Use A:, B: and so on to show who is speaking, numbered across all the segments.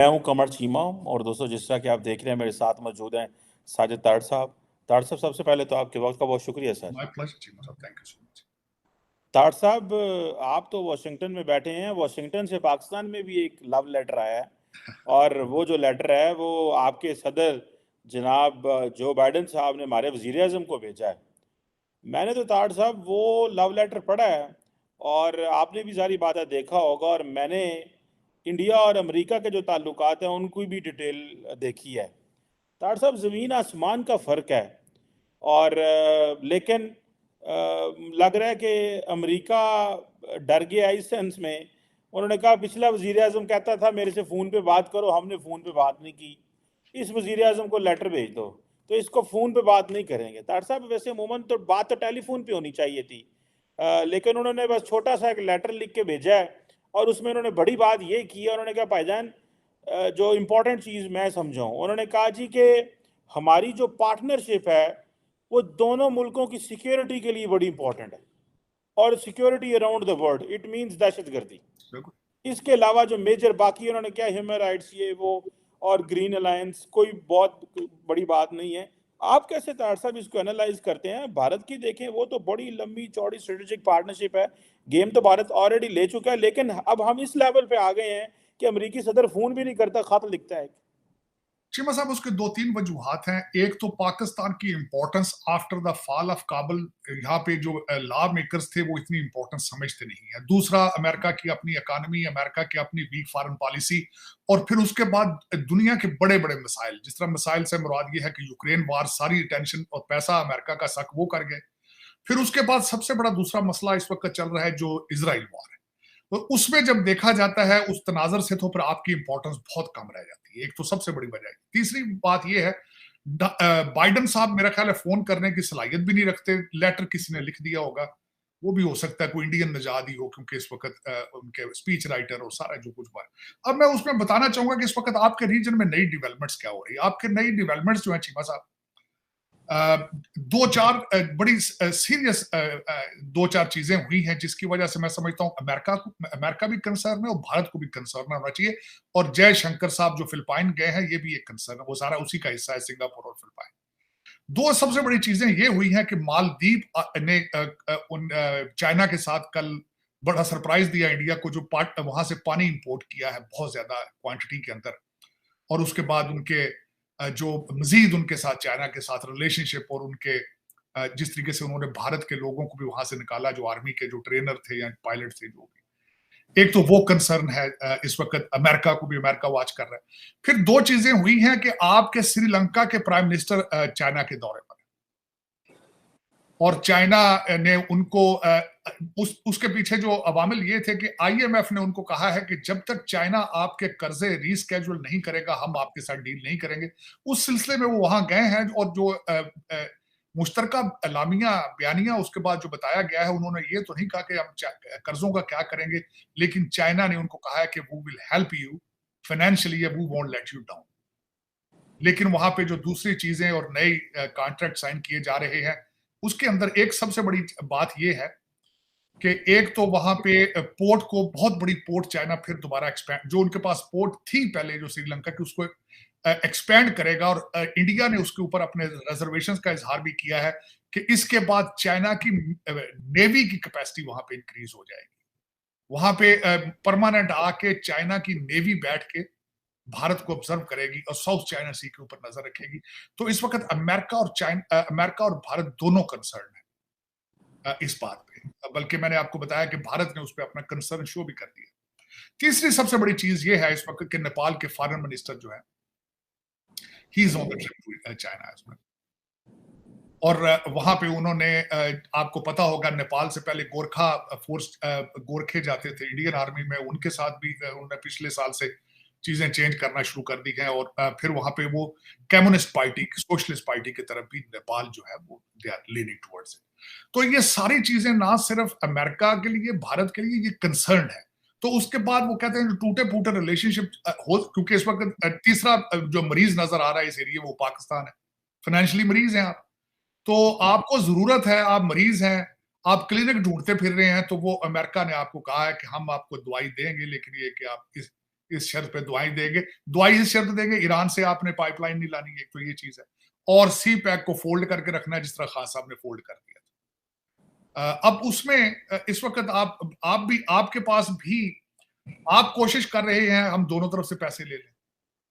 A: मैं हूं कमर चीमा। और दोस्तों, जिस तरह कि आप देख रहे हैं, मेरे साथ मौजूद हैं साजिद ताड़ साहब। ताड़ साहब, सबसे पहले तो आपके वक्त का बहुत शुक्रिया sir.
B: My pleasure, Chima sir. Thank you so much.
A: ताड़ साहब, आप तो वाशिंगटन में बैठे हैं। वाशिंगटन से पाकिस्तान में भी एक लव लेटर आया है, और वो जो लेटर है वो आपके सदर जनाब जो बाइडन साहब ने हमारे वजीर आजम को भेजा है। मैंने तो ताड़ साहब वो लव लेटर पढ़ा है, और आपने भी सारी बातें देखा होगा। और मैंने इंडिया और अमेरिका के जो ताल्लुकात हैं उनकी भी डिटेल देखी है। ताड़ साहब, ज़मीन आसमान का फ़र्क है। और लेकिन लग रहा है कि अमेरिका डर गया इस सेंस में। उन्होंने कहा, पिछला वजीर आजम कहता था मेरे से फ़ोन पे बात करो, हमने फ़ोन पे बात नहीं की। इस वजीर आजम को लेटर भेज दो, तो इसको फ़ोन पे बात नहीं करेंगे। तार साहब, वैसे अमूमन तो बात तो टेलीफोन पे होनी चाहिए थी, लेकिन उन्होंने बस छोटा सा एक लेटर लिख के भेजा है। और उसमें उन्होंने बड़ी बात ये की है। उन्होंने कहा, भाईजान, जो इम्पोर्टेंट चीज़ मैं समझाऊँ, उन्होंने कहा जी कि हमारी जो पार्टनरशिप है वो दोनों मुल्कों की सिक्योरिटी के लिए बड़ी इंपॉर्टेंट है, और security around the world it means दहशतगर्दी।
B: बिल्कुल।
A: इसके अलावा जो मेजर बाकी उन्होंने क्या, ह्यूमन राइट्स ये वो और ग्रीन अलायंस, कोई बहुत बड़ी बात नहीं है। आप कैसे तार साहब इसको एनालाइज करते हैं? भारत की देखें, वो तो बड़ी लंबी चौड़ी स्ट्रेटेजिक पार्टनरशिप है। गेम तो भारत ऑलरेडी ले चुका है, लेकिन अब हम इस लेवल पे आ गए हैं कि अमेरिकी सदर फोन भी नहीं करता, खत लिखता है।
B: चीमा साहब, उसके दो तीन वजूहात हैं। एक तो पाकिस्तान की importance after the fall of Kabul, यहाँ पे जो लॉ मेकर्स थे वो इतनी इंपॉर्टेंस समझते नहीं है। दूसरा, अमेरिका की अपनी इकानमी, अमेरिका की अपनी वीक फॉरेन पॉलिसी, और फिर उसके बाद दुनिया के बड़े बड़े मिसाइल। जिस तरह मिसाइल से मुराद ये है कि यूक्रेन वार, सारी अटेंशन और पैसा अमेरिका का शक वो कर गए। फिर उसके बाद सबसे बड़ा दूसरा मसला इस वक्त चल रहा है जो इजराइल वार है। तो उसमें जब देखा जाता है उस तनाजर से, तो फिर आपकी इंपॉर्टेंस बहुत कम रह जाती है। एक तो सबसे बड़ी वजह है। तीसरी बात यह है, बाइडन साहब मेरा ख्याल है फोन करने की सलाहियत भी नहीं रखते। लेटर किसी ने लिख दिया होगा, वो भी हो सकता है कोई इंडियन नजाद ही हो, क्योंकि इस वक्त उनके स्पीच राइटर और सारा जो कुछ हुआ है। अब मैं उसमें बताना चाहूंगा कि इस वक्त आपके रीजन में नई डेवलपमेंट्स क्या हो रही है। आपके नई डेवलपमेंट्स जो है चीमा साहब, दो चार बड़ी सीरियस दो चार चीजें हुई हैं, जिसकी वजह से मैं समझता हूं अमेरिका भी कंसर्न है और भारत को भी कंसर्न होना चाहिए। और जयशंकर साहब जो फिलिपाइन गए हैं, ये भी एक कंसर्न है, वो सारा उसी का हिस्सा है, सिंगापुर और फिलिपाइन। दो सबसे बड़ी चीजें ये हुई हैं कि मालदीव ने चाइना के साथ कल बड़ा सरप्राइज दिया इंडिया को, जो वहां से पानी इंपोर्ट किया है बहुत ज्यादा क्वांटिटी के अंदर। और उसके बाद उनके जो मजीद उनके साथ चाइना के साथ रिलेशनशिप, और उनके जिस तरीके से उन्होंने भारत के लोगों को भी वहां से निकाला, जो आर्मी के जो ट्रेनर थे या पायलट थे, जो भी, एक तो वो कंसर्न है। इस वक्त अमेरिका को भी, अमेरिका वॉच कर रहा है। फिर दो चीजें हुई हैं कि आपके श्रीलंका के प्राइम मिनिस्टर चाइना के दौरे पर, और चाइना ने उनको उसके पीछे जो अवामिल ये थे कि आईएमएफ ने उनको कहा है कि जब तक चाइना आपके कर्जे रीस्केड्यूल नहीं करेगा, हम आपके साथ डील नहीं करेंगे। उस सिलसिले में वो वहां गए हैं, और जो मुश्तरका एलामिया बयानिया उसके बाद जो बताया गया है, उन्होंने ये तो नहीं कहा कि हम कर्जों का क्या करेंगे, लेकिन चाइना ने उनको कहा है कि वो विल हेल्प यू फाइनेंशियली, वो वोंट लेट यू डाउन। लेकिन वहां पे जो दूसरी चीजें और नए कॉन्ट्रैक्ट साइन किए जा रहे हैं, उसके अंदर एक सबसे बड़ी बात यह है कि एक तो वहां पे पोर्ट को, बहुत बड़ी पोर्ट चाइना फिर दोबारा एक्सपैंड, जो उनके पास पोर्ट थी पहले जो श्रीलंका की, उसको एक्सपैंड करेगा। और इंडिया ने उसके ऊपर अपने रिजर्वेशंस का इजहार भी किया है कि इसके बाद चाइना की नेवी की कैपेसिटी वहां पे इंक्रीज हो जाएगी। वहां पे परमानेंट आके चाइना की नेवी बैठ के भारत को ऑब्जर्व करेगी और साउथ चाइना सी के ऊपर नजर रखेगी। तो इस वक्त अमेरिका और भारत दोनों कंसर्न है इस बात पे। बल्कि मैंने आपको बताया कि भारत ने उस पर अपना कंसर्न शो भी कर दिया। तीसरी सबसे बड़ी चीज ये है इस वक्त कि नेपाल के फॉरेन मिनिस्टर जो है, he is on the trip to China as well. और वहां पे उन्होंने, आपको पता होगा, नेपाल से पहले गोरखा फोर्स, गोरखे जाते थे इंडियन आर्मी में, उनके साथ भी उन्होंने पिछले साल से चीजें चेंज करना शुरू कर दी हैं। और फिर वहां पे वो कम्युनिस्ट पार्टी, सोशलिस्ट पार्टी की तरफ भी नेपाल जो है वो they are leaning towards it. तो ये सारी चीजें ना सिर्फ अमेरिका के लिए, भारत के लिए ये कंसर्न है। तो उसके बाद वो कहते हैं जो टूटे फूटे रिलेशनशिप हो, क्योंकि इस वक्त तीसरा जो मरीज नजर आ रहा है इस एरिया, वो पाकिस्तान है। फाइनेंशियली मरीज हैं आप, तो आपको जरूरत है, आप मरीज हैं, आप क्लिनिक ढूंढते फिर रहे हैं, तो वो अमेरिका ने आपको कहा है कि हम आपको दवाई देंगे, लेकिन ये कि आप इस शर्त पे दुआई इस शर्त देंगे ईरान से आपने पाइपलाइन नहीं लानी, एक तो ये चीज है, और सी पैक को फोल्ड करके रखना है जिस तरह खान साहब ने फोल्ड कर दिया था। अब उसमें इस वक्त आप भी, आपके पास भी आप कोशिश कर रहे हैं हम दोनों तरफ से पैसे ले लें,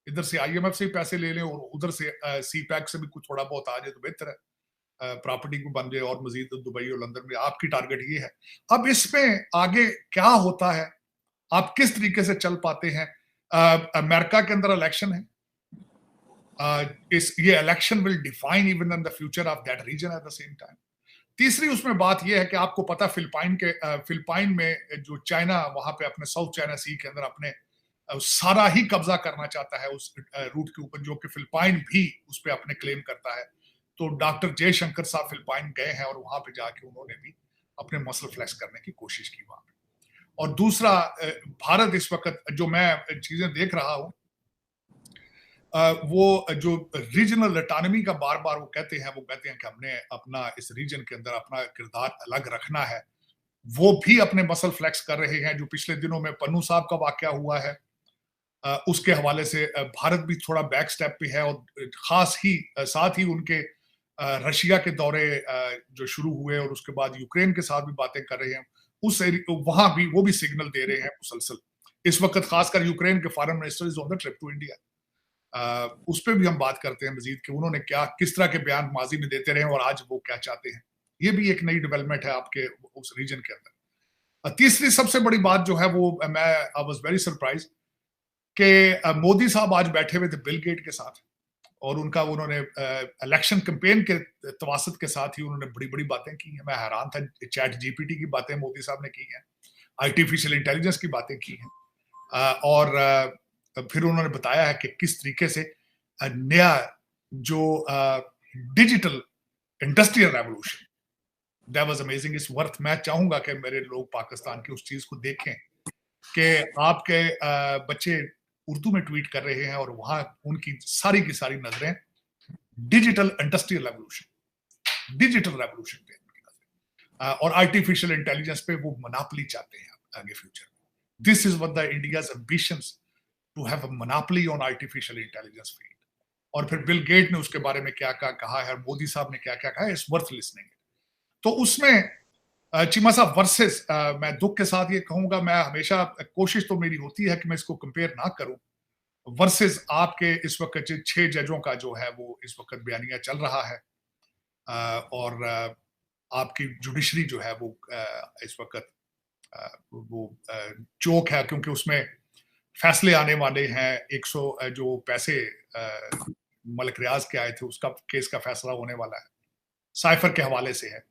B: इधर से आईएमएफ से पैसे ले लें और उधर से सी पैक से भी कुछ थोड़ा बहुत आ जाए तो बेहतर है, प्रॉपर्टी को बन जाए और मजीद दुबई और लंदन में। आपकी टारगेट ये है। अब इसमें आगे क्या होता है, आप किस तरीके से चल पाते हैं। अमेरिका के अंदर इलेक्शन है, ये election will define even in the future of that region at the same time. तीसरी उसमें बात यह है कि आपको पता फिलिपाइन में जो चाइना वहां पे अपने साउथ चाइना सी के अंदर अपने सारा ही कब्जा करना चाहता है उस रूट के ऊपर, जो कि फिलिपाइन भी उस पर अपने क्लेम करता है। तो डॉक्टर जयशंकर साहब फिलिपाइन गए हैं और वहां पे जाके उन्होंने भी अपने मसल फ्लेक्स करने की कोशिश की वहां पे। और दूसरा, भारत इस वक्त जो मैं चीजें देख रहा हूं, वो जो रीजनल ऑटोनॉमी का बार बार वो कहते हैं कि हमने अपना इस रीजन के अंदर अपना किरदार अलग रखना है, वो भी अपने मसल फ्लेक्स कर रहे हैं। जो पिछले दिनों में पन्नू साहब का वाकया हुआ है, उसके हवाले से भारत भी थोड़ा बैक स्टेप पे है। और खास ही साथ ही उनके रशिया के दौरे जो शुरू हुए और उसके बाद यूक्रेन के साथ भी बातें कर रहे हैं, वहां भी वो भी सिग्नल दे रहे हैं मुसलसल। इस वक्त खासकर यूक्रेन के foreign minister is on the trip to India, उस पर भी हम बात करते हैं मजीद कि उन्होंने किस तरह के बयान माजी में देते रहे और आज वो क्या चाहते हैं। ये भी एक नई डेवलपमेंट है आपके उस रीजन के अंदर। तीसरी सबसे बड़ी बात जो है वो, आई वाज वेरी सरप्राइज कि मोदी साहब आज बैठे हुए थे बिल गेट के साथ और उन्होंने इलेक्शन कैंपेन के तवासत के साथ ही उन्होंने बड़ी बड़ी बातें की हैं। मैं हैरान था, चैट जीपीटी की बातें मोदी साहब ने की हैं, आर्टिफिशियल इंटेलिजेंस की बातें की हैं, और फिर उन्होंने बताया है कि किस तरीके से नया जो digital industrial revolution, that was amazing. इस वर्थ मैं चाहूंगा कि मेरे लोग पाकिस्तान की उस चीज को देखें कि आपके बच्चे उर्दू में ट्वीट कर रहे हैं और वहां उनकी सारी की सारी नजरें डिजिटल इंडस्ट्रियल रेवोल्यूशन पे और आर्टिफिशियल इंटेलिजेंस पे वो मोनोपोली चाहते हैं आगे फ्यूचर में। This is what the India's ambitions, to have a monopoly on artificial intelligence field. और फिर बिल गेट ने उसके बारे में क्या क्या कहा है, मोदी साहब ने क्या क्या कहा है, इट्स वर्थ लिसनिंग। तो उसमें चीमा साहब वर्सेस, मैं दुख के साथ ये कहूंगा, मैं हमेशा कोशिश तो मेरी होती है कि मैं इसको कंपेयर ना करूं वर्सेस आपके इस वक्त 6 जजों का जो है वो इस वक्त बयानिया चल रहा है, और आपकी जुडिशरी जो है वो इस वक्त वो चौक है, क्योंकि उसमें फैसले आने वाले हैं। 100 जो पैसे मलिक रियाज के आए थे उसका केस का फैसला होने वाला है, साइफर के हवाले से है।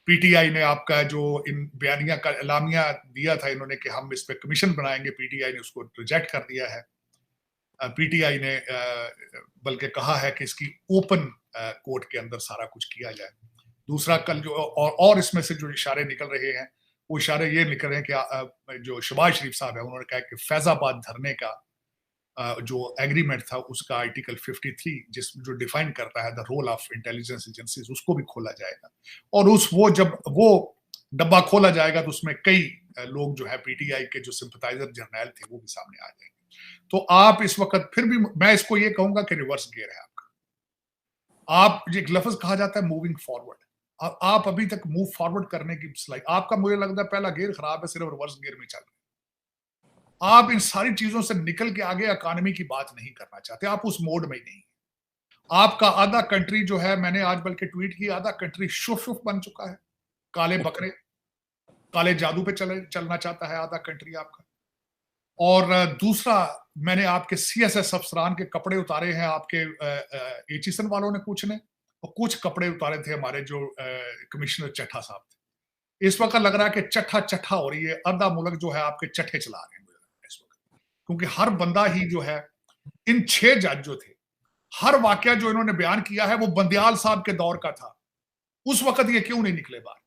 B: पीटीआई ने आपका जो इन बयानिया का एलामिया दिया था इन्होंने कि हम इस पे कमीशन बनाएंगे, पीटीआई ने उसको रिजेक्ट कर दिया है। पीटीआई ने बल्कि कहा है कि इसकी ओपन कोर्ट के अंदर सारा कुछ किया जाए। दूसरा, कल जो और इसमें से जो इशारे निकल रहे हैं वो इशारे ये निकल रहे हैं कि जो शहबाज शरीफ साहब है उन्होंने कहा कि फैजाबाद धरने का जो एग्रीमेंट था उसका आर्टिकल 53 जो डिफाइन करता है the role of intelligence agencies, उसको भी खोला जाएगा। और जब वो डब्बा खोला जाएगा तो उसमें कई लोग जो है पीटीआई के जो सिंपथाइजर जर्नैल थे वो भी सामने आ जाएंगे। तो आप इस वक्त फिर भी मैं इसको ये कहूंगा कि रिवर्स गियर है आपका। आप एक लफ्ज कहा जाता है मूविंग फॉरवर्ड, आप अभी तक मूव फॉरवर्ड करने की स्लाइड, आपका मुझे लगता है पहला गियर खराब है, सिर्फ रिवर्स गियर में चल रहे हैं। आप इन सारी चीजों से निकल के आगे इकोनॉमी की बात नहीं करना चाहते, आप उस मोड में ही नहीं। आपका आधा कंट्री जो है, मैंने आज बल्कि ट्वीट किया, आधा कंट्री शुफ बन चुका है, काले बकरे, काले जादू पे चलना चाहता है आधा कंट्री आपका। और दूसरा, मैंने आपके सीएसएस अफसरान के कपड़े उतारे हैं, आपके एचीसन वालों ने कुछ ने, और कुछ कपड़े उतारे थे हमारे जो कमिश्नर चट्ठा साहब थे। इस वक्त लग रहा है कि चट्ठा हो रही है, आधा मुल्क जो है आपके चट्ठे चला रहे हैं इस वक्त, क्योंकि हर बंदा ही जो है, इन 6 जज जो थे, हर वाकया जो इन्होंने बयान किया है वो बंदियाल साहब के दौर का था। उस वक्त ये क्यों नहीं निकले बाहर?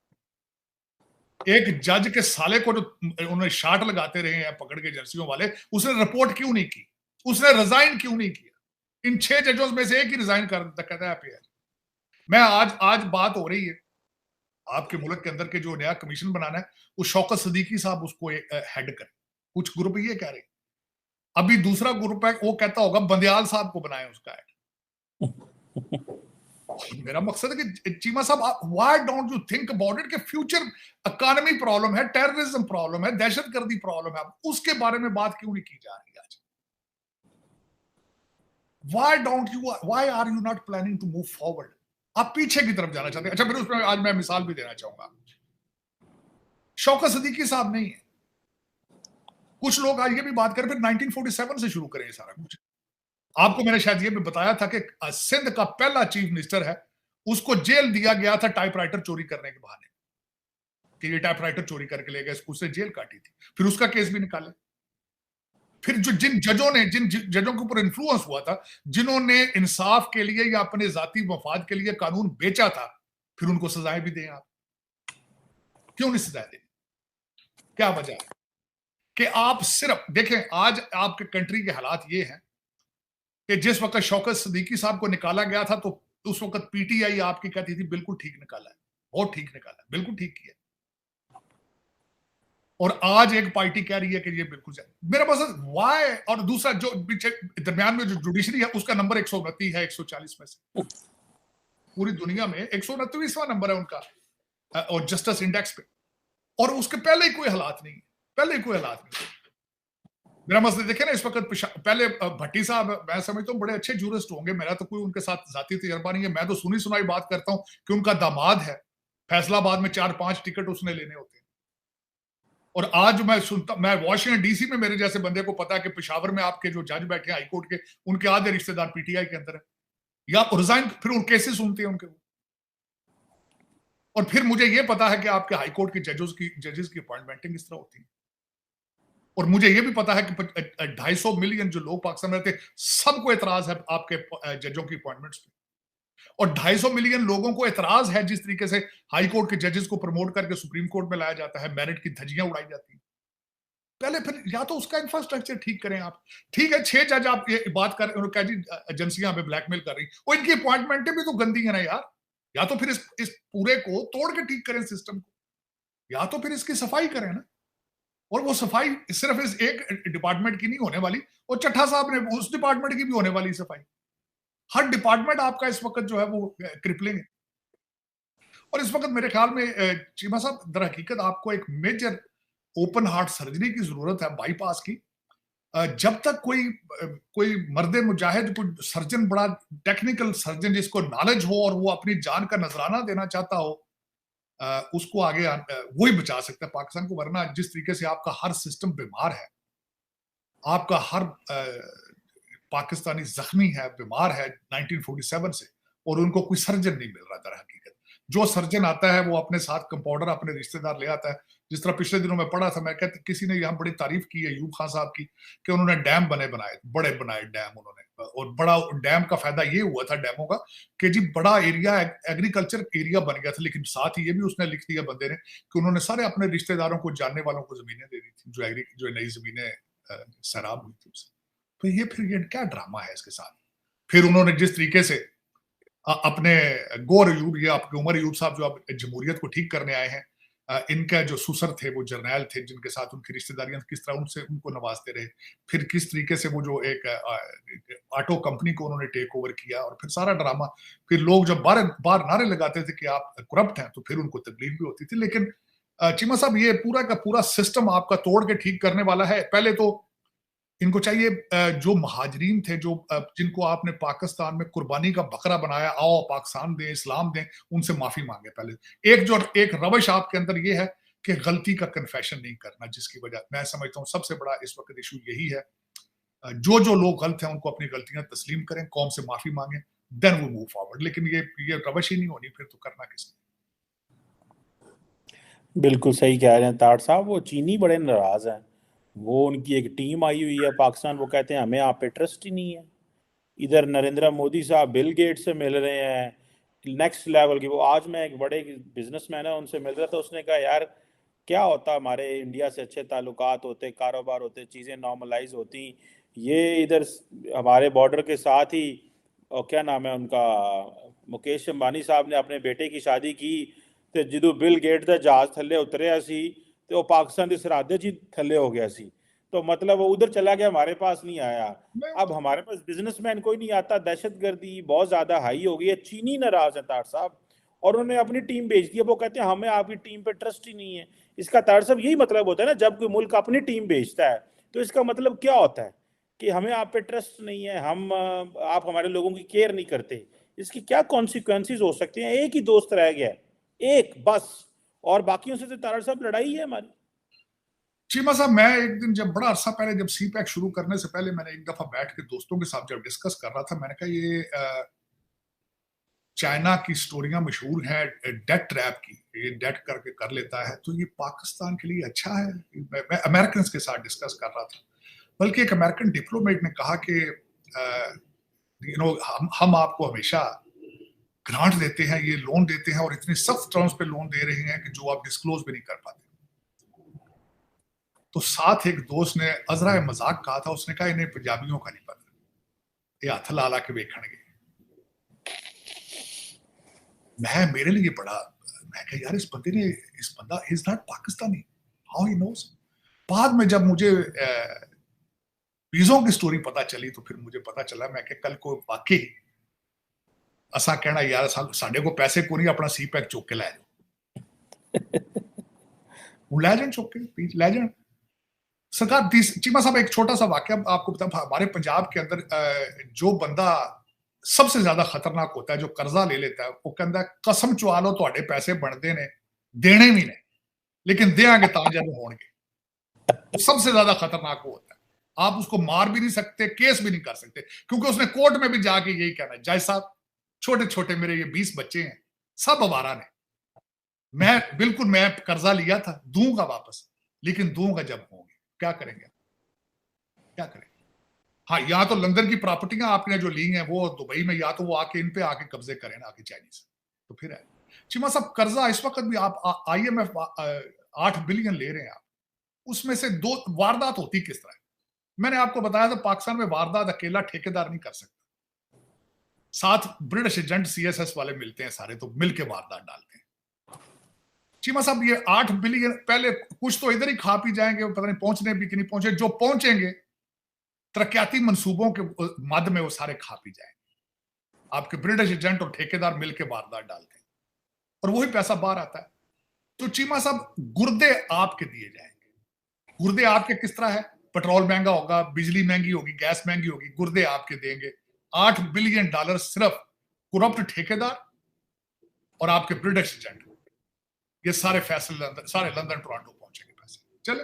B: एक जज के साले को जो उन्होंने शाट लगाते रहे हैं पकड़ के जर्सियों वाले, उसने रिपोर्ट क्यों नहीं की? उसने रिजाइन क्यों नहीं किया? इन 6 जजों में से एक ही रिजाइन कर कहता है। मैं आज बात हो रही है आपके मुल्क के अंदर के जो नया कमीशन बनाना है, वो शौकत सदीकी साहब उसको हेड करे, कुछ ग्रुप ये कह रहे हैं। अभी दूसरा ग्रुप है, वो कहता होगा बंदयाल साहब को बनाए उसका ऐड। मेरा मकसद है कि चीमा साहब, why don't you think about it कि फ्यूचर इकोनॉमी प्रॉब्लम है, टेररिज्म प्रॉब्लम है, दहशतगर्दी प्रॉब्लम है, उसके बारे में बात क्यों नहीं की जा रही आज? Why are you not planning to move forward? आप पीछे की तरफ जाना चाहते हैं। अच्छा, फिर उसमें आज मैं मिसाल भी देना चाहूंगा, शौकत सिद्दीकी साहब नहीं है। कुछ लोग आज ये भी बात करें, फिर 1947 से शुरू करें सारा कुछ। आपको मैंने शायद ये भी बताया था कि सिंध का पहला चीफ मिनिस्टर है, उसको जेल दिया गया था टाइपराइटर चोरी करने के बहाने, कि ये टाइपराइटर चोरी करके ले गए, उससे जेल काटी थी, फिर उसका केस भी निकाले। फिर जिन जजों के ऊपर इन्फ्लुएंस हुआ था, जिन्होंने इंसाफ के लिए या अपने जाती मफाद के लिए कानून बेचा था, फिर उनको सजाएं भी दें आप। क्यों नहीं सजाएं दें? क्या वजह है कि आप सिर्फ देखें, आज आपके कंट्री के हालात ये हैं कि जिस वक्त शौकत सिद्दीकी साहब को निकाला गया था, तो उस वक्त पीटीआई आपकी कहती थी बिल्कुल ठीक निकाला है, बहुत ठीक निकाला है, बिल्कुल ठीक किया। और आज एक पार्टी कह रही है कि ये बिल्कुल मेरा मकसद वाई। और दूसरा जो पीछे दरमियान में जो जुडिशरी है, उसका नंबर 129 है 140 में से। पूरी दुनिया में 129वां नंबर है उनका और जस्टिस इंडेक्स पे, और उसके पहले ही कोई हालात नहीं है, पहले ही कोई हालात नहीं। मेरा मसला देखे ना, इस वक्त पहले भट्टी साहब, मैं समझता हूँ बड़े अच्छे जूरिस्ट होंगे, मेरा तो कोई उनके साथ जाती तजर्बा नहीं है, मैं तो सुनी सुनाई बात करता हूँ कि उनका दामाद है, फैसलाबाद में 4-5 टिकट उसने लेने होते हैं। और आज मैं सुनता, मैं वॉशिंगटन डीसी में, मेरे जैसे बंदे को पता है कि पेशावर में आपके जो जज बैठे हैं हाईकोर्ट के, उनके आधे रिश्तेदार पीटीआई के अंदर है, या रिजाइन, फिर उन केसेस सुनते हैं उनके। और फिर मुझे ये पता है कि आपके हाईकोर्ट के जजेस की अपॉइंटमेंटिंग इस तरह होती है। और मुझे ये भी पता है कि 250 मिलियन जो लोग पाकिस्तान में रहते हैं, सबको एतराज है आपके जजों की अपॉइंटमेंट्स पे। और 250 मिलियन लोगों को एतराज है जिस तरीके से हाई कोर्ट के जजेस को प्रमोट करके सुप्रीम कोर्ट में लाया जाता है, मेरिट की धज्जियां उड़ाई जाती हैं। पहले फिर या तो उसका इंफ्रास्ट्रक्चर ठीक करें आप। ठीक है, 6 जज आप ये बात कर रहे जी एजेंसियां हमें ब्लैकमेल कर रही, और इनकी अपॉइंटमेंटें भी तो गंदी है ना यार। या तो फिर इस पूरे को तोड़ के ठीक करें सिस्टम को, या तो फिर इसकी सफाई करें ना। और वो सफाई सिर्फ इस एक डिपार्टमेंट की नहीं होने वाली, और चट्टा साहब ने उस डिपार्टमेंट की भी होने वाली सफाई। हर डिपार्टमेंट आपका इस वक्त जो है वो क्रिपलिंग है। और इस वक्त मेरे ख्याल में चीमा साहब, दर हकीकत आपको एक मेजर ओपन हार्ट सर्जरी की जरूरत है, बाईपास की। जब तक कोई मर्दे मुजाहिद, कोई सर्जन, बड़ा टेक्निकल सर्जन जिसको नॉलेज हो और वो अपनी जान का नजराना देना चाहता हो, उसको आगे वही बचा सकता है पाकिस्तान को। वरना जिस तरीके से आपका हर सिस्टम बीमार है, आपका हर पाकिस्तानी जख्मी है, बीमार है 1947 से, और उनको कोई सर्जन नहीं मिल रहा। दर हकीकत जो सर्जन आता है वो अपने साथ कंपाउंडर, अपने रिश्तेदार ले आता है। जिस तरह पिछले दिनों में पढ़ा था, मैं कहते किसी ने यहाँ बड़ी तारीफ की है यूब खान साहब की, कि उन्होंने डैम बनाए, बड़े बनाए डैम उन्होंने। और बड़ा डैम का फायदा ये हुआ था डैमों का कि जी बड़ा एरिया, एग्रीकल्चर एरिया बन गया था। लेकिन साथ ही ये भी उसने लिख दिया बंदे ने कि उन्होंने सारे अपने रिश्तेदारों को, जानने वालों को जमीनें दे दी थी, जो नई जमीनें सैराब हुई थी उससे। तो ये फिर ये क्या ड्रामा है इसके साथ। फिर उन्होंने जिस तरीके से अपने गौर अयूब या आपके उमर अयूब साहब जो अब जमहूरियत को ठीक करने आए हैं, इनका जो सुसर थे, वो जर्नैल थे जिनके साथ उनकी रिश्तेदारियां किस तरह उनसे उनको नवाजते रहे। फिर किस तरीके से वो जो एक ऑटो कंपनी को उन्होंने टेक ओवर किया, और फिर सारा ड्रामा। फिर लोग जब बार नारे लगाते थे कि आप करप्ट हैं, तो फिर उनको तकलीफ भी होती थी। लेकिन चीमा साहब, ये पूरा का पूरा सिस्टम आपका तोड़ के ठीक करने वाला है। पहले तो इनको चाहिए, जो महाजरीन थे, जो जिनको आपने पाकिस्तान में कुर्बानी का बकरा बनाया, आओ पाकिस्तान दें, इस्लाम दें, उनसे माफी मांगे पहले। एक रवश आपके अंदर ये है कि गलती का कन्फेशन नहीं करना, जिसकी वजह मैं समझता हूँ सबसे बड़ा इस वक्त इशू यही है। जो लोग गलत हैं उनको अपनी गलतियां तस्लीम करें, कौम से माफी मांगे, देन वो मूव फॉरवर्ड। लेकिन ये रवश ही नहीं होनी, फिर तो करना किसने।
A: बिल्कुल सही कह रहे हैं ताड़ साहब, वो चीनी बड़े नाराज हैं। वो उनकी एक टीम आई हुई है पाकिस्तान, वो कहते हैं हमें आप पे ट्रस्ट ही नहीं है। इधर नरेंद्र मोदी साहब बिल गेट से मिल रहे हैं, नेक्स्ट लेवल की। वो आज मैं एक बड़े बिजनेसमैन है उनसे मिल रहा था, उसने कहा यार क्या होता, हमारे इंडिया से अच्छे ताल्लुकात होते, कारोबार होते, चीज़ें नॉर्मलाइज होती, ये इधर हमारे बॉर्डर के साथ ही, और क्या नाम है उनका, मुकेश अंबानी साहब ने अपने बेटे की शादी की, तो ਜਦੋਂ ਬਿਲ ਗੇਟ ਦਾ ਜਹਾਜ਼ ਥੱਲੇ ਉਤਰਿਆ ਸੀ ਤੇ ਉਹ ਪਾਕਿਸਤਾਨ ਦੀ ਸਰਹੱਦ 'ਚ ਹੀ ਥੱਲੇ ਹੋ ਗਿਆ ਸੀ। तो मतलब वो उधर चला गया, हमारे पास नहीं आया।
B: मैं
A: अब हमारे पास बिजनेसमैन कोई नहीं आता, दहशतगर्दी बहुत ज्यादा हाई हो गई है, चीनी नाराज है तार साहब, और उन्होंने अपनी टीम भेज दी है। वो कहते हैं हमें आपकी टीम पे ट्रस्ट ही नहीं है। इसका तार साहब यही मतलब होता है ना, जब कोई मुल्क अपनी टीम भेजता है तो इसका मतलब क्या होता है कि हमें आप पे ट्रस्ट नहीं है, हम आप हमारे लोगों की केयर नहीं करते। इसकी क्या कॉन्सिक्वेंसेज हो सकते हैं? एक ही दोस्त रह गया है, एक बस, और बाकियों से तो तार साहब लड़ाई है हमारी।
B: चीमा साहब, मैं एक दिन जब बड़ा अरसा पहले, जब सी पैक शुरू करने से पहले, मैंने एक दफा बैठ के दोस्तों के साथ जब डिस्कस कर रहा था, मैंने कहा ये चाइना की स्टोरियां मशहूर हैं डेट ट्रैप की, ये डेट करके कर लेता है, तो ये पाकिस्तान के लिए अच्छा है। मैं अमेरिकन के साथ डिस्कस कर रहा था, बल्कि एक अमेरिकन डिप्लोमेट ने कहा कि हम आपको हमेशा ग्रांट देते हैं, ये लोन देते हैं, और इतने सख्त टर्म्स पे लोन दे रहे हैं कि जो आप डिस्क्लोज भी नहीं कर पाते। तो साथ एक दोस्त ने अजरा मजाक कहा था, उसने कहा इन्हें पंजाबियों का नहीं पता, ये हथ ला ला के वेखणगे। मेरे लिए बड़ा, मैं कहा यार इस बंदा is not Pakistani, how he knows. बाद में जब मुझे वीजों की स्टोरी पता चली तो फिर मुझे पता चला, मैं कल को वाकई असा कहना यार साडे को पैसे को नहीं, अपना सी पैक चुक के लै जाओ, लै जान चुक के लै जान। सरकार चीमा साहब, एक छोटा सा वाक्य आपको बता, हमारे पंजाब के अंदर जो बंदा सबसे ज्यादा खतरनाक होता है, जो कर्जा ले लेता है, वो कहता है कसम चुआ लो तुहाडे पैसे बनते ने, देने भी नहीं, लेकिन देंगे तां जब होंगे। वो सबसे ज्यादा खतरनाक वो होता है। आप उसको मार भी नहीं सकते, केस भी नहीं कर सकते, क्योंकि उसने कोर्ट में भी जाके यही कहना है, जज साहब छोटे छोटे मेरे ये 20 बच्चे हैं, सब आवारा ने, मैं कर्जा लिया था, दूंगा वापस, लेकिन दूंगा जब होंगे। क्या करेंगे, क्या करेंगे? हाँ, या तो लंदन की प्रॉपर्टियां आपने जो ली हैं वो दुबई में, या तो वो आके इन पे आके कब्जे करें ना, आके चाइनीज, तो फिर है। चीमा साहब, कर्जा इस वक्त भी आप IMF 8 बिलियन ले रहे हैं आप, उसमें से 2 वारदात होती किस तरह? मैंने आपको बताया था पाकिस्तान में वारदात अकेला ठेकेदार नहीं कर सकता, साथ ब्रिटिश एजेंट CSS वाले मिलते हैं सारे, तो मिलके वारदात डालते हैं। चीमा साहब, ये 8 बिलियन पहले कुछ तो इधर ही खा पी जाएंगे, पता नहीं पहुंचने भी कि नहीं पहुंचे, जो पहुंचेंगे तरक्याती मंसूबों के मद में वो सारे खा पी जाएंगे। आपके ब्रिटिश एजेंट और ठेकेदार मिलकर वारदात डालते हैं, और वही पैसा बाहर आता है। तो चीमा साहब, गुर्दे आपके दिए जाएंगे। गुर्दे आपके किस तरह है? पेट्रोल महंगा होगा, बिजली महंगी होगी, गैस महंगी होगी, गुर्दे आपके देंगे। $8 बिलियन सिर्फ करप्ट ठेकेदार और आपके ब्रिटिश एजेंट, ये सारे फैसले सारे लंदन टोरंटो पहुंचेंगे पैसे। चले,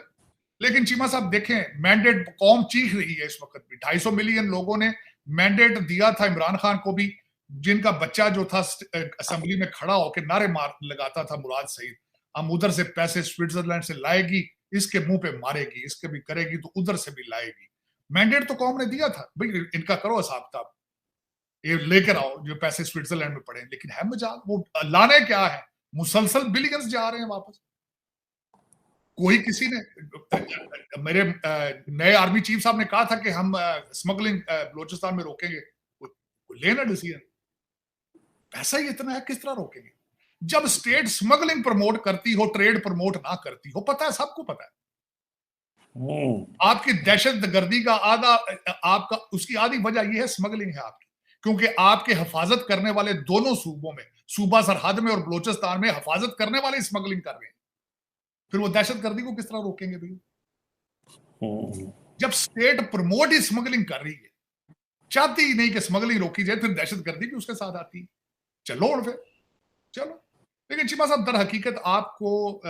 B: लेकिन चीमा साहब देखें, मैंडेट कौम चीख रही है इस वक्त भी। 250 मिलियन लोगों ने मैंडेट दिया था इमरान खान को भी, जिनका बच्चा जो था असेंबली में खड़ा होकर नारे मार लगाता था, मुराद सईद, हम उधर से पैसे स्विट्जरलैंड से लाएगी, इसके मुंह पे मारेगी, इसके भी करेगी तो उधर से भी लाएगी। मैंडेट तो कौम ने दिया था, भाई इनका करो हिसाब किताब, ये लेकर आओ जो पैसे स्विट्जरलैंड में पड़े, लेकिन है मजाल, वो लाने क्या है, मुसलसल बिलियंस जा रहे हैं वापस। कोई किसी ने, मेरे नए आर्मी चीफ साहब ने कहा था कि हम स्मगलिंग बलोचिस्तान में रोकेंगे, लेना डिसीजन, पैसा ही इतना है, किस तरह रोकेंगे? जब स्टेट स्मगलिंग प्रमोट करती हो, ट्रेड प्रमोट ना करती हो, पता है, सबको पता है। आपकी दहशत गर्दी का आपका उसकी आधी वजह यह है, स्मगलिंग है आपकी, क्योंकि आपके हिफाजत करने वाले दोनों सूबों में, सूबा सरहद में और बलोचिस्तान में हिफाजत करने वाले स्मगलिंग कर रहे हैं। फिर वो दहशत गर्दी को किस तरह रोकेंगे भैया? जब स्टेट प्रमोट ही स्मगलिंग कर रही है, चाहती ही नहीं कि स्मगलिंग रोकी जाए, फिर दहशत गर्दी भी उसके साथ आती है। चलो और फिर चलो। लेकिन चीमा साहब, दर हकीकत आपको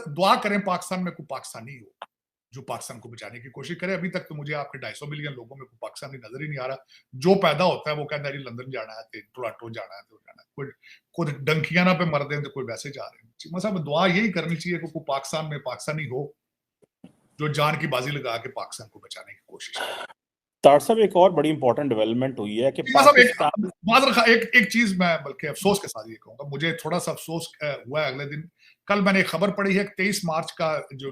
B: दुआ करें पाकिस्तान में कोई पाकिस्तानी हो जो पाकिस्तान को बचाने की कोशिश करे। अभी तक तो मुझे आपके 250 मिलियन लोगों में कोई पाकिस्तानी नजर ही नहीं आ रहा। जो पैदा होता है वो कहता है जी लंदन जाना है, टोरंटो जाना है, तो जाना है, कोई डंकियां ना पे मर दें तो कोई वैसे जा रहे हैं। चीमा साहब, दुआ यही करनी चाहिए कि कोई पाकिस्तान में पाकिस्तानी हो जो जान की बाजी लगा के पाकिस्तान को बचाने की कोशिश करे।
A: तार साहब, एक और बड़ी इंपॉर्टेंट डेवलपमेंट हुई है कि
B: पाकिस्तान एक चीज मैं बल्कि अफसोस के साथ ये कहूंगा, मुझे थोड़ा सा अफसोस हुआ अगले दिन, कल मैंने खबर पढ़ी है 23 मार्च का जो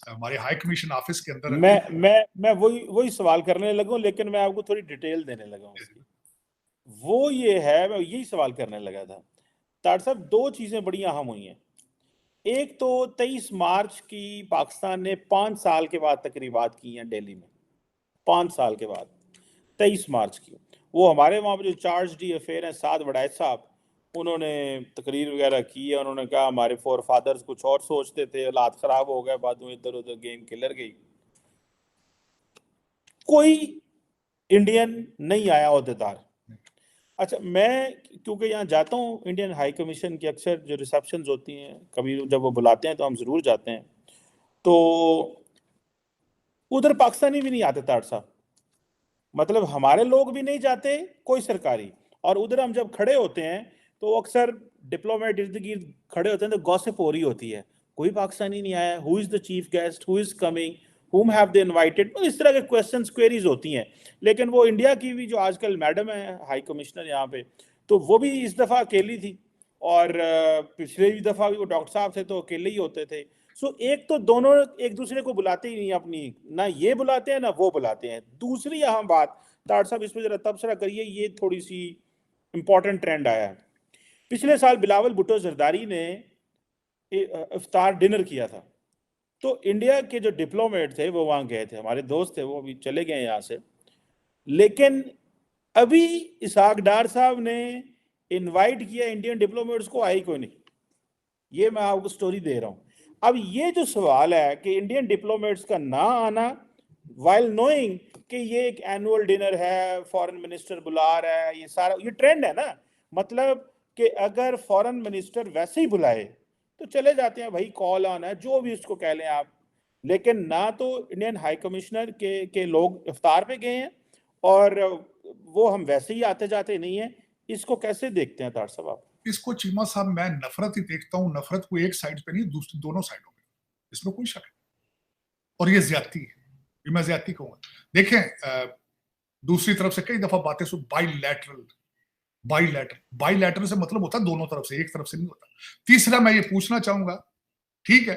B: हमारे हाई कमीशन ऑफिस के अंदर,
A: मैं वही सवाल करने लगा, लेकिन मैं आपको थोड़ी डिटेल देने लगा उसकी। वो ये है, मैं यही सवाल करने लगा था तार साहब, 2 चीजें बड़ी अहम हुई हैं। एक तो 23 मार्च की पाकिस्तान ने 5 साल के बाद तकरीबात की हैं दिल्ली में, 5 साल के बाद 23 मार्च की। वो हमारे वहाँ पे जो चार्ज डी अफेयर हैं साद वड़ाइच साहब, उन्होंने तकरीर वगैरह की है। उन्होंने कहा हमारे फोर फादर्स कुछ और सोचते थे, हालात ख़राब हो गए, बाद में इधर उधर गेम किलर गई। कोई इंडियन नहीं आया अहदेदार। अच्छा, मैं क्योंकि यहाँ जाता हूँ इंडियन हाई कमीशन की अक्सर जो रिसेप्शंस होती हैं, कभी जब वो बुलाते हैं तो हम ज़रूर जाते हैं, तो उधर पाकिस्तानी भी नहीं आते तार साहब। मतलब हमारे लोग भी नहीं जाते, कोई सरकारी। और उधर हम जब खड़े होते हैं तो अक्सर डिप्लोमेट इर्द गिर्द खड़े होते हैं तो गॉसिप हो रही होती है, कोई पाकिस्तानी नहीं आया, who is the chief guest, who is coming, whom have they invited, तो इस तरह के क्वेश्चंस क्वेरीज होती हैं। लेकिन वो इंडिया की भी जो आजकल मैडम है हाई कमिश्नर यहाँ पे, तो वो भी इस दफ़ा अकेली थी, और पिछले भी दफ़ा भी वो डॉक्टर साहब थे तो अकेले ही होते थे। सो एक तो दोनों एक दूसरे को बुलाते ही नहीं, अपनी ना ये बुलाते हैं ना वो बुलाते हैं। दूसरी अहम बात, ताड़ साहब इस पर जरा तबसरा करिए, ये थोड़ी सी इंपॉर्टेंट ट्रेंड आया है। पिछले साल बिलावल भुट्टो जरदारी ने इफ्तार डिनर किया था, तो इंडिया के जो डिप्लोमेट थे वो वहाँ गए थे, हमारे दोस्त थे, वो अभी चले गए यहाँ से। लेकिन अभी इसहाक डार साहब ने इनवाइट किया इंडियन डिप्लोमेट्स को, आई कोई नहीं। ये मैं आपको स्टोरी दे रहा हूँ। अब ये जो सवाल है कि इंडियन डिप्लोमेट्स का ना आना वाइल नोइंग कि ये एक एनुअल डिनर है, फॉरेन मिनिस्टर बुला रहा है, ये सारा ये ट्रेंड है ना। मतलब कि अगर फॉरेन मिनिस्टर वैसे ही बुलाए तो चले जाते हैं भाई, कॉल ऑन है, जो भी उसको कह लें आप। लेकिन ना तो इंडियन हाई कमिश्नर के लोग इफ्तार पे गए हैं, और वो हम वैसे ही आते जाते नहीं है। इसको कैसे देखते हैं तार साहब आप?
B: इसको चीमा साहब मैं नफरत ही देखता हूँ, नफरत को एक साइड पे नहीं, दूसरी दोनों साइडों में, इसमें कोई शक है। और ये ज्यादती है, ये मैं ज्यादती कहूंगा। देखें, दूसरी तरफ से कई दफा बातें सुन, बाईलैटरल बाईलैटरल बाईलैटरल से मतलब होता है दोनों तरफ से, एक तरफ से नहीं होता। तीसरा मैं ये पूछना चाहूंगा, ठीक है,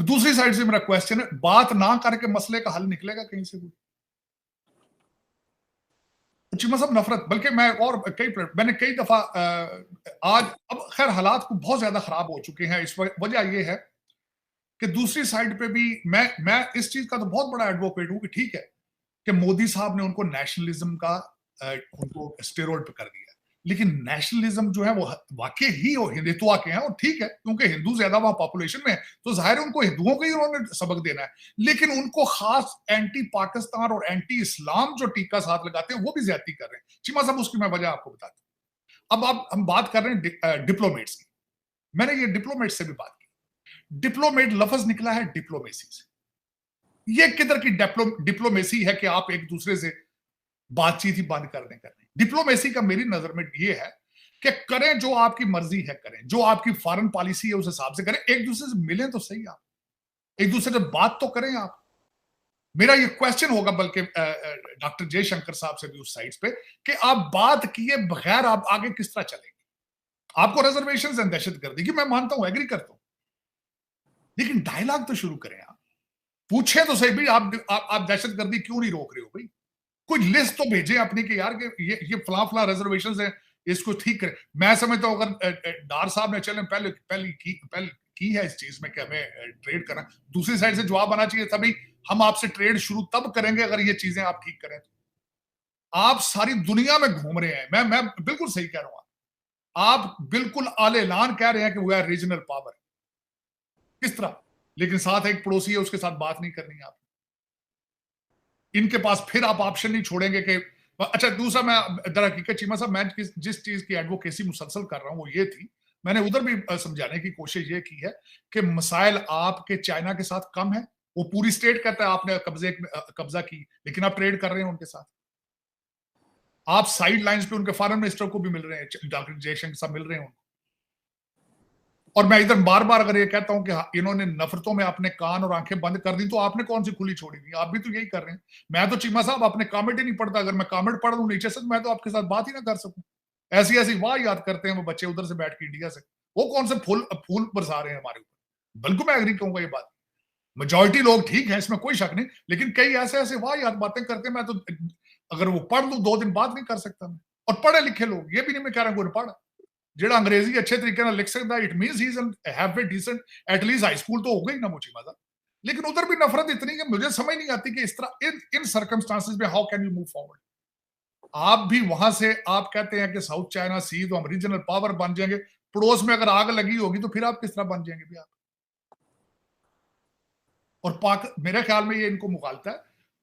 B: दूसरी साइड से मेरा क्वेश्चन है, बात ना करके मसले का हल निकलेगा कहीं से भी? चीमा साहब नफरत, बल्कि मैं और मैंने कई दफा आज, अब खैर हालात को बहुत ज्यादा खराब हो चुके हैं, इस वजह यह है कि दूसरी साइड पे भी मैं इस चीज का तो बहुत बड़ा एडवोकेट हूं कि ठीक है कि मोदी साहब ने उनको नेशनलिज्म का उनको स्टेरॉइड पे कर दिया, लेकिन नेशनलिज्म जो है वो वाकई ही और हिंदुत्व के हैं, और ठीक है क्योंकि हिंदू ज्यादा वहां पॉपुलेशन में है तो जाहिर है उनको हिंदुओं को ही उन्होंने सबक देना है। लेकिन उनको खास एंटी पाकिस्तान और एंटी इस्लाम जो टीका साथ लगाते हैं वो भी ज्यादती कर रहे हैं। चीमा साहब उसकी मैं वजह आपको बताता हूं। अब आप हम बात कर रहे हैं डिप्लोमेट्स की, मैंने ये डिप्लोमेट से भी बात की। डिप्लोमेट लफ्ज निकला है डिप्लोमेसी से। ये किधर की डिप्लोमेसी है कि आप एक दूसरे से बातचीत ही बंद कर दें? डिप्लोमेसी का मेरी नजर में ये है कि करें जो आपकी मर्जी है, करें जो आपकी फॉरेन पॉलिसी है उस हिसाब से करें, एक दूसरे से मिलें तो सही, आप एक दूसरे से बात तो करें। आप, मेरा ये क्वेश्चन होगा बल्कि डॉक्टर जयशंकर साहब से भी उस साइड पे, कि आप बात किए बगैर आप आगे किस तरह चलेंगे? आपको रिजर्वेशन एंड दहशतगर्दी की मैं मानता हूं, एग्री करता हूं, लेकिन डायलॉग तो शुरू करें। आप पूछे तो सही भाई, आप दहशतगर्दी क्यों नहीं रोक रहे हो भाई? कोई लिस्ट तो भेजे अपनी कि यार ये फला फला रिजर्वेशन है, इसको ठीक करें। मैं समझता हूं अगर डार साहब ने चले पहले की है इस चीज में कि हमें ट्रेड करना, दूसरी साइड से जवाब आना चाहिए तभी हम आपसे ट्रेड शुरू तब करेंगे अगर ये चीजें आप ठीक करें। तो आप सारी दुनिया में घूम रहे हैं, मैं बिल्कुल सही कह रहा हूं, आप बिल्कुल आले ऐलान कह रहे हैं कि वो है रीजनल पावर, किस तरह, लेकिन साथ एक पड़ोसी है उसके साथ बात नहीं करनी है आप। इनके पास फिर आप ऑप्शन नहीं छोड़ेंगे कि अच्छा। दूसरा, मैं दर हकीकत चीमा साहब, मैं जिस चीज की एडवोकेसी मुसलसल कर रहा हूं वो ये थी, मैंने उधर भी समझाने की कोशिश ये की है कि मसाइल आपके चाइना के साथ कम है, वो पूरी स्टेट कहता है आपने कब्जा की, लेकिन आप ट्रेड कर रहे हैं उनके साथ, आप साइड लाइंस पे उनके फॉरेन मिनिस्टर को भी मिल रहे हैं, डॉक्टर जयशंकर साहब मिल रहे हैं उनको। और मैं इधर बार बार अगर ये कहता हूं कि इन्होंने नफरतों में अपने कान और आंखें बंद कर दी, तो आपने कौन सी खुली छोड़ी थी? आप भी तो यही कर रहे हैं। मैं तो चीमा साहब अपने कमेंट ही नहीं पढ़ता, अगर मैं कमेंट पढ़ दूं नीचे से मैं तो आपके साथ बात ही ना कर सकूं। ऐसी ऐसी वाह याद करते हैं वो बच्चे उधर से बैठ के इंडिया से, वो कौन से फूल बरसा रहे हैं हमारे ऊपर। बिल्कुल मैं एग्री कहूंगा ये बात, मेजोरिटी लोग ठीक है इसमें कोई शक नहीं, लेकिन कई ऐसे ऐसे वाह याद बातें करते हैं, मैं तो अगर वो पढ़ लूं 2 दिन बात नहीं कर सकता मैं। और पढ़े लिखे लोग, ये भी नहीं मैं कह रहा कोई पढ़ा, जेड़ा अंग्रेजी अच्छे तरीके नाल लिख सकदा, it means he is have a decent, at least high school तो होगा ही ना वो चीमा साहब। लेकिन उधर भी नफरत इतनी कि मुझे समझ नहीं आती कि इस तरह इन सर्कमस्टांसेस में how can you move forward. आप भी वहां से आप कहते हैं कि साउथ चाइना सी तो हम रीजनल पावर बन जाएंगे, पड़ोस में अगर आग लगी होगी तो फिर आप किस तरह बन जाएंगे भी आप। और पाक मेरे ख्याल में ये इनको मुखालता है,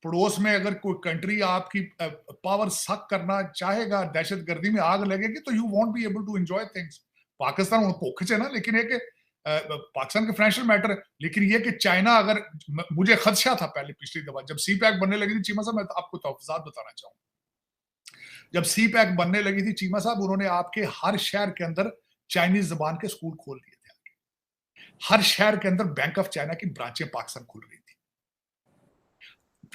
B: पड़ोस में अगर कोई कंट्री आपकी पावर सक करना चाहेगा, दहशतगर्दी में आग लगेगी तो you won't be able to enjoy things. Pakistan भूख है ना, लेकिन ये कि पाकिस्तान का फाइनेंशियल मैटर है, लेकिन ये कि चाइना अगर, मुझे खदशा था पहले पिछली दफा जब सी पैक बनने लगी थी चीमा साहब, मैं आपको तहफात बताना चाहूंगा। जब सी पैक बनने लगी थी चीमा साहब, उन्होंने आपके हर शहर के अंदर चाइनीज जबान के स्कूल खोल दिए थे। हर शहर के अंदर बैंक ऑफ चाइना की ब्रांचें पाकिस्तान खुल रही थी।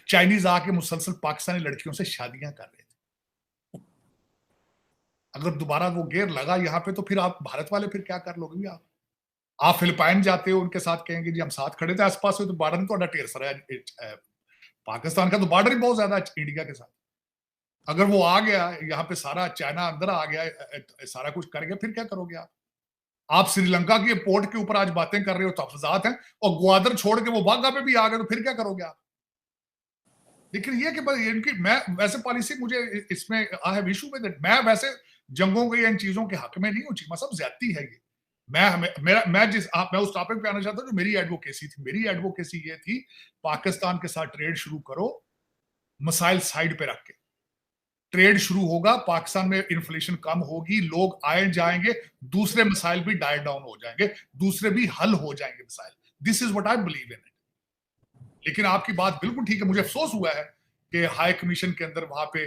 B: चाइनीज आके मुसलसल पाकिस्तानी लड़कियों से शादियां कर रहे थे। अगर दोबारा वो गेर लगा यहाँ पे तो फिर आप भारत वाले फिर क्या कर लोगे आप फिलिपाइन जाते हो, उनके साथ कहेंगे जी हम साथ खड़े थे, आसपास तो बॉर्डर में तो ढेर सारा पाकिस्तान का तो बॉर्डर ही बहुत ज्यादा इंडिया के साथ। अगर वो आ गया यहाँ पे, सारा चाइना अंदर आ गया, सारा कुछ कर गया, फिर क्या करोगे आप श्रीलंका की पोर्ट के ऊपर आज बातें कर रहे हो, तहफात हैं, और ग्वादर छोड़ के वो वाघा पे भी आ गए तो फिर क्या करोगे आप। लेकिन ये कि इनकी, मैं वैसे पॉलिसी, मुझे इसमें I have issue with it. मैं वैसे जंगों के या इन चीजों के हक में नहीं हूं चीमा साहब, ज्यादती है ये। मैं उस टॉपिक पे आना चाहता हूं जो मेरी एडवोकेसी थी। मेरी एडवोकेसी ये थी, पाकिस्तान के साथ ट्रेड शुरू करो, मसाइल साइड पे रख के। ट्रेड शुरू होगा, पाकिस्तान में इन्फ्लेशन कम होगी, लोग आए जाएंगे, दूसरे मसाइल भी डाई डाउन हो जाएंगे, दूसरे भी हल हो जाएंगे मसाइल। This is what I believe in it. लेकिन आपकी बात बिल्कुल ठीक है, मुझे अफसोस हुआ है कि हाई कमीशन के अंदर वहां पे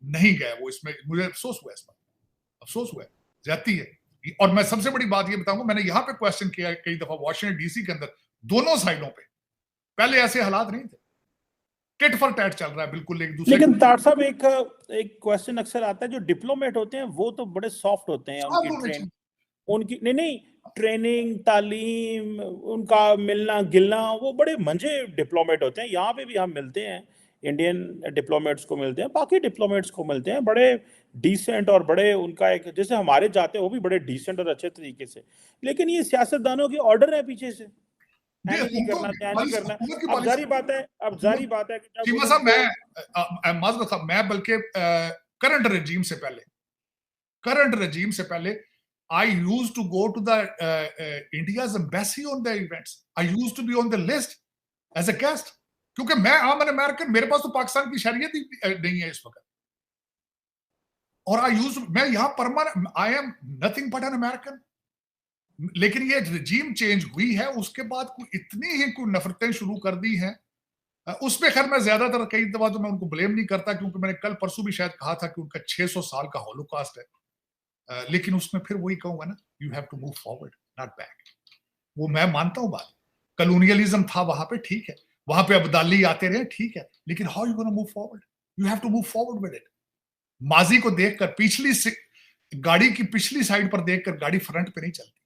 B: नहीं गए वो, इसमें मुझे अफसोस हुआ है, इस बात अफसोस हुआ है, ज्यादती है। और मैं सबसे बड़ी बात ये बताऊंगा, मैंने यहां पे क्वेश्चन किया कई दफा वॉशिंगटन डीसी के अंदर, दोनों साइडों पे पहले ऐसे हालात नहीं थे, टिट फॉर टैट चल रहा है बिल्कुल एक दूसरे।
A: लेकिन तार साहब एक क्वेश्चन अक्सर आता है, जो डिप्लोमेट होते हैं वो तो बड़े सॉफ्ट होते हैं, उनकी नहीं ट्रेनिंग तालीम, उनका मिलना गिलना, वो बड़े मंझे डिप्लोमेट होते हैं। यहाँ पे भी हम मिलते हैं, इंडियन डिप्लोमेट्स को मिलते हैं, बाकी डिप्लोमेट्स को मिलते हैं, बड़े डिसेंट और बड़े, उनका एक जैसे हमारे जाते हैं वो भी बड़े डिसेंट और अच्छे तरीके से। लेकिन ये सियासतदान के ऑर्डर है पीछे से, नहीं करना, नहीं करना। अब जारी बात है कि
B: चीमा साहब, मैं बल्कि करंट रेजीम से पहले I used to go to the India's embassy on the events. I used to be on the list as a guest. क्योंकि मैं एन अमेरिकन, मेरे पास तो पाकिस्तान की शरीयत ही नहीं है इस वक्त। और मैं यहाँ permanent, I am nothing but an American. लेकिन ये रजीम चेंज हुई है, उसके बाद इतनी ही कोई नफरतें शुरू कर दी हैं। उसमें खैर मैं ज्यादातर कई दफा तो मैं उनको ब्लेम नहीं करता, क्योंकि मैंने कल परसों भी शायद कहा था कि उनका 600 साल का हॉलोकॉस्ट है। लेकिन उसमें फिर वही कहूंगा ना, you have to move forward not back. वो मैं मानता हूं बात, कॉलोनियलिज्म था वहां पे, ठीक है, वहां पे अब्दाली आते रहे, ठीक है, लेकिन how you gonna move forward? You have to move forward with it. माजी को देखकर, गाड़ी की पिछली साइड पर देखकर गाड़ी फ्रंट पे नहीं चलती,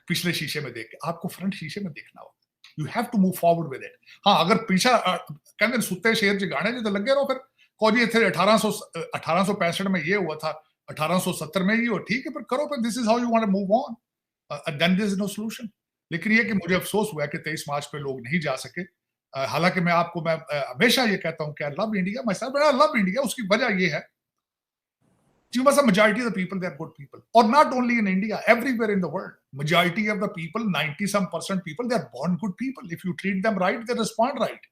B: पिछले शीशे में देख के आपको फ्रंट शीशे में देखना होगा। You have to move forward with it. हाँ, अगर पीछा कहते सुते शेर जगाने जो तो लगे रहो, फिर कौजी थे 1865 में ये हुआ था, 1870 में ही हो, ठीक है, पर करो, पर this is how you want to move on, then there is no solution. लेकिन ये कि मुझे अफसोस हुआ कि 23 मार्च पे लोग नहीं जा सके। हालांकि मैं हमेशा ये कहता हूं कि I love India, my self, I love India. उसकी वजह ये है, majority of the people, they are good people, or not only in India, everywhere in the world, majority of the people, 90% people, they are born good people. If you treat them right, they respond right.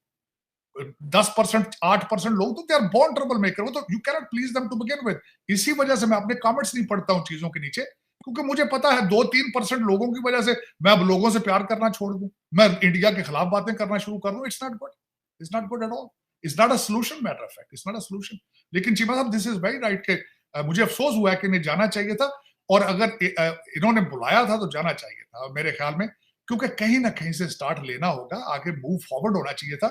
B: 10%, 8% लोग तो they are born troublemaker, वो तो you cannot please them to begin with. इसी वजह से मैं अपने comments नहीं पढ़ता हूँ चीजों के नीचे, क्योंकि मुझे पता है 2-3% लोगों की वजह से मैं अब लोगों से प्यार करना छोड़ दूं, मैं इंडिया के खिलाफ बातें करना शुरू कर दूं। It's not good. It's not good at all. It's not a solution, matter of fact. It's not a solution. लेकिन चीमा साहब, this is very right कि मुझे अफसोस हुआ कि इन्हें जाना चाहिए था, और अगर इन्होंने बुलाया था तो जाना चाहिए था मेरे ख्याल में, क्योंकि कहीं ना कहीं से स्टार्ट लेना होगा, आगे मूव फॉरवर्ड होना चाहिए था।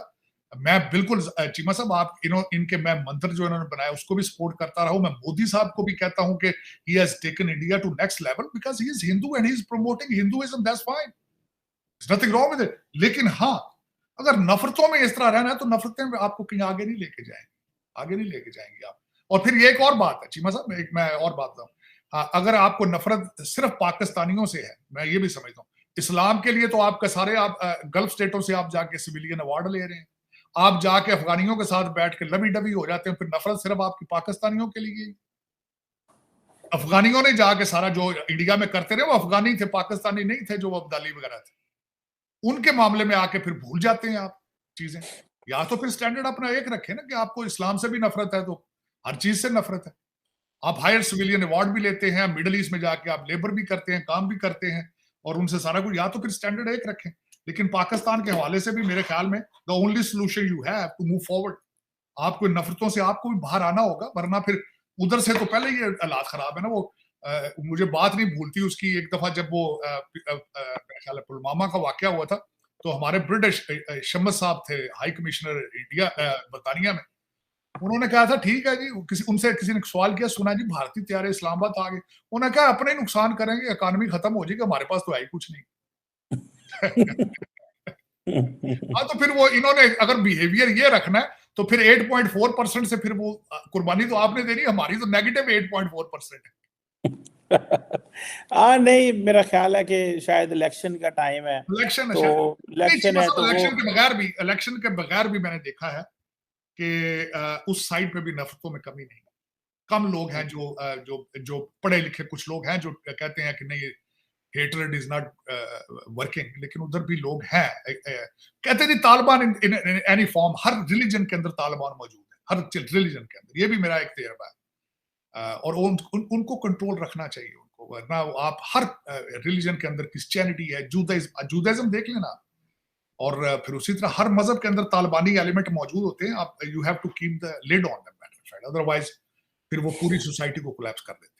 B: मैं बिल्कुल चीमा साहब, आप इनके मैं मंत्र जो इन्होंने बनाया उसको भी सपोर्ट करता रहा हूं। मैं मोदी साहब को भी कहता हूं कि he has taken India to next level because he is Hindu and he is promoting Hinduism, that's fine, there is nothing wrong with it. लेकिन हाँ, अगर नफरतों में इस तरह रहना है तो नफरतें आपको कहीं आगे नहीं लेके जाएंगे, आगे नहीं लेके जाएंगे आप। और फिर ये एक और बात है चीमा साहब, मैं और बात बताऊं, अगर आपको नफरत सिर्फ पाकिस्तानियों से है, मैं ये भी समझता हूँ, इस्लाम के लिए तो आपका सारे आप गल्फ स्टेटों से आप जाके सिविलियन अवार्ड ले रहे हैं, आप जाके अफगानियों के साथ बैठ के लबी डबी हो जाते हैं, फिर नफरत सिर्फ आपकी पाकिस्तानियों के लिए। अफगानियों ने जाके सारा जो इंडिया में करते रहे वो अफगानी थे, पाकिस्तानी नहीं थे जो अब्दाली वगैरह थे। उनके मामले में आके फिर भूल जाते हैं आप चीजें। या तो फिर स्टैंडर्ड अपना एक रखें ना कि आपको इस्लाम से भी नफरत है तो हर चीज से नफरत है। आप हायर सिविलियन अवार्ड भी लेते हैं, मिडिल ईस्ट में जाके आप लेबर भी करते हैं, काम भी करते हैं और उनसे सारा कुछ। या तो फिर स्टैंडर्ड एक रखें। लेकिन पाकिस्तान के हवाले से भी मेरे ख्याल में the only solution you have to move forward, आपको नफरतों से आपको भी बाहर आना होगा, वरना फिर उधर से तो पहले ये हालात खराब है ना। वो मुझे बात नहीं भूलती उसकी, एक दफा जब वो मेरे ख्याल है पुलवामा का वाकया हुआ था, तो हमारे ब्रिटिश शम्मद साहब थे हाई कमिश्नर इंडिया बरतानिया में। उन्होंने कहा था ठीक है जी, किसी ने सवाल किया, सुना जी भारतीय तैयारे इस्लामाबाद आ गए। उन्होंने कहा अपने ही नुकसान करेंगे, इकोनॉमी खत्म हो जाएगी, हमारे पास तो है कुछ नहीं। हाँ, तो फिर वो इन्होंने अगर बिहेवियर ये रखना है तो फिर 8.4% से फिर वो कुर्बानी तो आपने देनी, हमारी तो नेगेटिव 8.4% है।
A: नहीं, मेरा ख्याल है कि शायद इलेक्शन का टाइम है,
B: इलेक्शन है
A: तो
B: शायद।
A: इलेक्शन है तो वो
B: इलेक्शन के बगैर भी मैंने देखा है कि उस साइड पे भी नफरतों में कमी नहीं। कम लोग हैं जो पढ़े लिखे कुछ लोग हैं जो कहते हैं कि नहीं हेटरेड इज नॉट वर्किंग, लेकिन उधर भी लोग हैं कहते नहीं Taliban in any form, her religion के अंदर तालिबान मौजूद है, हर रिलीजन के अंदर। ये भी मेरा एक तजर्बा है और उनको कंट्रोल रखना चाहिए उनको, वरना आप हर रिलीजन के अंदर क्रिश्चियनिटी है, जूदाइज्म देख लेना, और फिर उसी तरह हर मजहब के अंदर तालिबानी एलिमेंट मौजूद होते हैं। आप you have to keep the lid on that, otherwise फिर वो पूरी सोसाइटी को कोलैप्स कर देते हैं।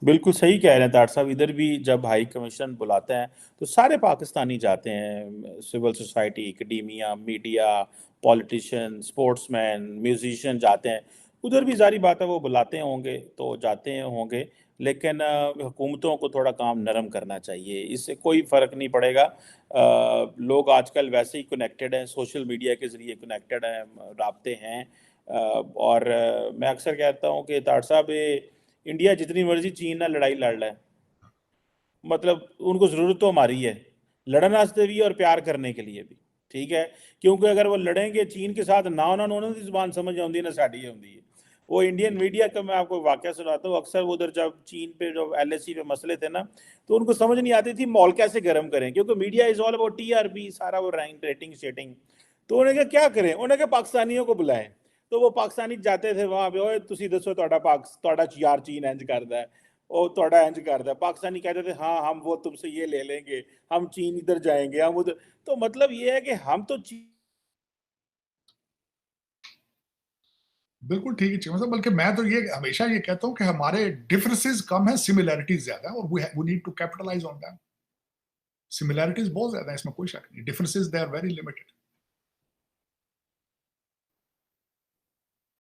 A: बिल्कुल सही कह रहे हैं तार साहब। इधर भी जब हाई कमीशन बुलाते हैं तो सारे पाकिस्तानी जाते हैं, civil society, academia, media, politician, sportsman, musician जाते हैं। उधर भी जारी बात है वो बुलाते होंगे तो जाते होंगे, लेकिन हुकूमतों को थोड़ा काम नरम करना चाहिए, इससे कोई फ़र्क नहीं पड़ेगा। लोग आजकल वैसे ही कनेक्टेड हैं, सोशल मीडिया के ज़रिए कनेक्टेड हैं, राब्ते हैं। और मैं अक्सर कहता हूँ कि तार साहब इंडिया जितनी मर्जी चीन ना लड़ाई लड़ रहा है, मतलब उनको ज़रूरत तो हमारी है, लड़न वास्ते भी और प्यार करने के लिए भी, ठीक है। क्योंकि अगर वो लड़ेंगे चीन के साथ ना उन्होंने की जुबान समझ आती ना साड़ी आती है। वो इंडियन मीडिया का मैं आपको वाकया सुनाता हूँ, अक्सर वो उधर जब चीन पे जो LAC पे मसले थे ना, तो उनको समझ नहीं आती थी माहौल कैसे गर्म करें, क्योंकि media is all about TRP, सारा वो रैंक रेटिंग शेटिंग। तो उन्हें कहा क्या करें, उन्हें कहा पाकिस्तानियों को बुलाएं। तो वो पाकिस्तानी जाते थे वहां पे, ओए तुसी दसो ਤੁਹਾਡਾ यार चीन इंज करता है, ओ थोड़ा इंज करता है। पाकिस्तानी कहते थे हाँ हम वो तुमसे ये ले लेंगे, हम चीन इधर जाएंगे, हम उधर। तो मतलब ये है कि हम तो
B: बिल्कुल ठीक है चिकन साहब, बल्कि मैं तो ये हमेशा ये कहता हूँ कि हमारे डिफरेंसेस कम है, सिमिलैरिटीज ज्यादा है, और we need to capitalise on that. Similarities बहुत ज्यादा है, इसमें कोई शक नहीं, differences they are very limited.